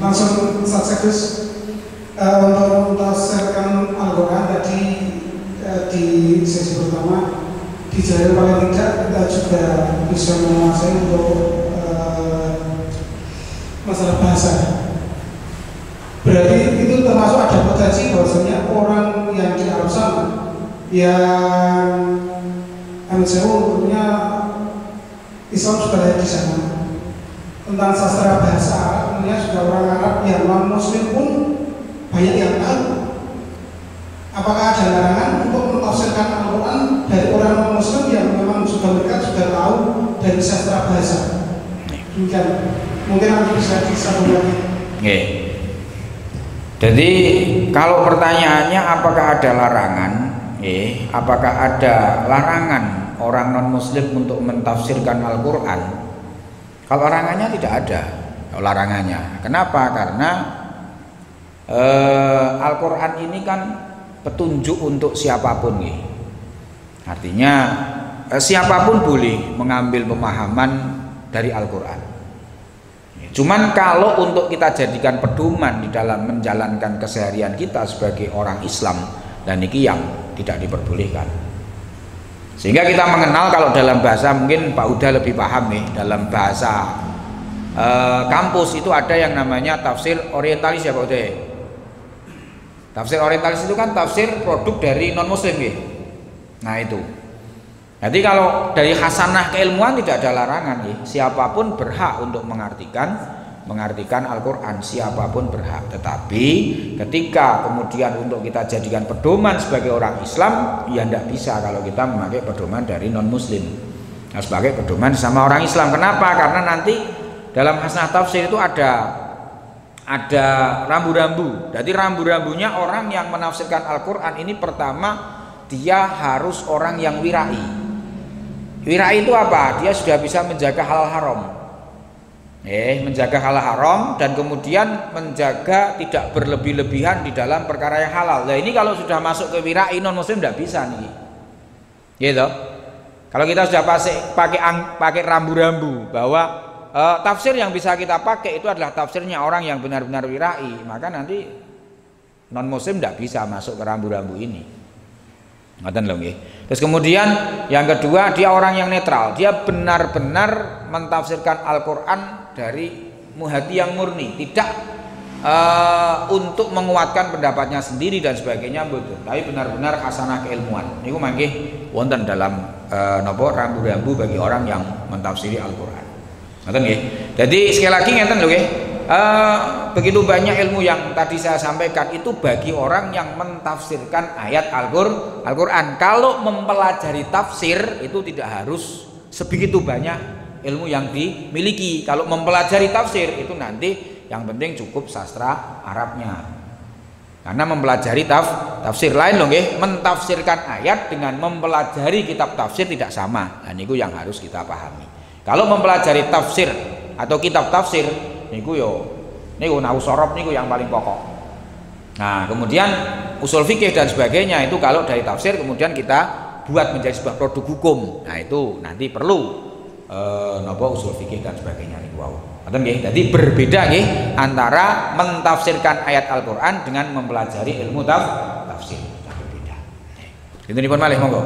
Langsung subsektus untuk mentafsirkan Al-Quran tadi di sesi pertama dijari paling tidak kita juga bisa menguasai untuk masalah bahasa. Berarti itu termasuk ada potensi bahwasanya orang yang di Arab sana yang tentunya Islam juga ada di sana. Tentang sastra bahasa Arab, kemudian juga orang Arab yang non Muslim pun banyak yang tahu. Apakah ada larangan untuk mentafsirkan Al-Quran dari orang non Muslim yang memang mereka sudah tahu dari sastra bahasa? Mungkin nanti bisa disambung lagi. Jadi kalau pertanyaannya apakah ada larangan? Apakah ada larangan orang non Muslim untuk mentafsirkan Al-Quran? Kalau larangannya tidak ada larangannya. Kenapa? Karena Al-Quran ini kan petunjuk untuk siapapun nih. Artinya siapapun boleh mengambil pemahaman dari Al-Quran. Cuman kalau untuk kita jadikan pedoman di dalam menjalankan keseharian kita sebagai orang Islam, dan ini yang tidak diperbolehkan. Sehingga kita mengenal kalau dalam bahasa, mungkin Pak Uda lebih paham nih, dalam bahasa kampus itu ada yang namanya tafsir orientalis ya Pak Uda. Tafsir orientalis itu kan tafsir produk dari non muslim ya. Nah itu. Jadi kalau dari hasanah keilmuan tidak ada larangan ya. Siapapun berhak untuk mengartikan Al-Quran, siapapun berhak. Tetapi ketika kemudian untuk kita jadikan pedoman sebagai orang Islam, ya tidak bisa kalau kita memakai pedoman dari non muslim. Harus pakai pedoman sama orang Islam. Kenapa? Karena nanti dalam hasanah tafsir itu ada rambu-rambu. Jadi rambu-rambunya orang yang menafsirkan Al-Quran ini pertama dia harus orang yang wirai. Wirai itu apa? Dia sudah bisa menjaga halal haram. Menjaga halal haram dan kemudian menjaga tidak berlebih-lebihan di dalam perkara yang halal. Nah ini kalau sudah masuk ke wirai non muslim tidak bisa nih. Gitu. Kalau kita sudah pakai rambu-rambu bahwa tafsir yang bisa kita pakai itu adalah tafsirnya orang yang benar-benar wirai, maka nanti non muslim tidak bisa masuk ke rambu-rambu ini. Ngoten lho nggih. Terus kemudian yang kedua dia orang yang netral, dia benar-benar mentafsirkan Al-Quran dari hati yang murni, tidak untuk menguatkan pendapatnya sendiri dan sebagainya betul, tapi benar-benar hasanah keilmuan. Niku mangke wonten dalam rambu-rambu bagi orang yang mentafsiri Al-Quran. Ngoten nggih. Jadi sekali lagi ngeten lho nggih. Begitu banyak ilmu yang tadi saya sampaikan itu bagi orang yang mentafsirkan ayat Al-Quran. Kalau mempelajari tafsir itu tidak harus sebegitu banyak ilmu yang dimiliki. Kalau mempelajari tafsir itu nanti yang penting cukup sastra Arabnya. Karena mempelajari tafsir lain loh nggih, mentafsirkan ayat dengan mempelajari kitab tafsir tidak sama. Nah niku yang harus kita pahami. Kalau mempelajari tafsir atau kitab tafsir niku nahu sorob niku yang paling pokok. Nah kemudian usul fikih dan sebagainya itu kalau dari tafsir kemudian kita buat menjadi sebuah produk hukum. Nah itu nanti perlu usul fikih dan sebagainya niku wau. Jadi berbeda nggih antara mentafsirkan ayat Al-Quran dengan mempelajari ilmu tafsir. Berbeda. Itu nipun malih monggo.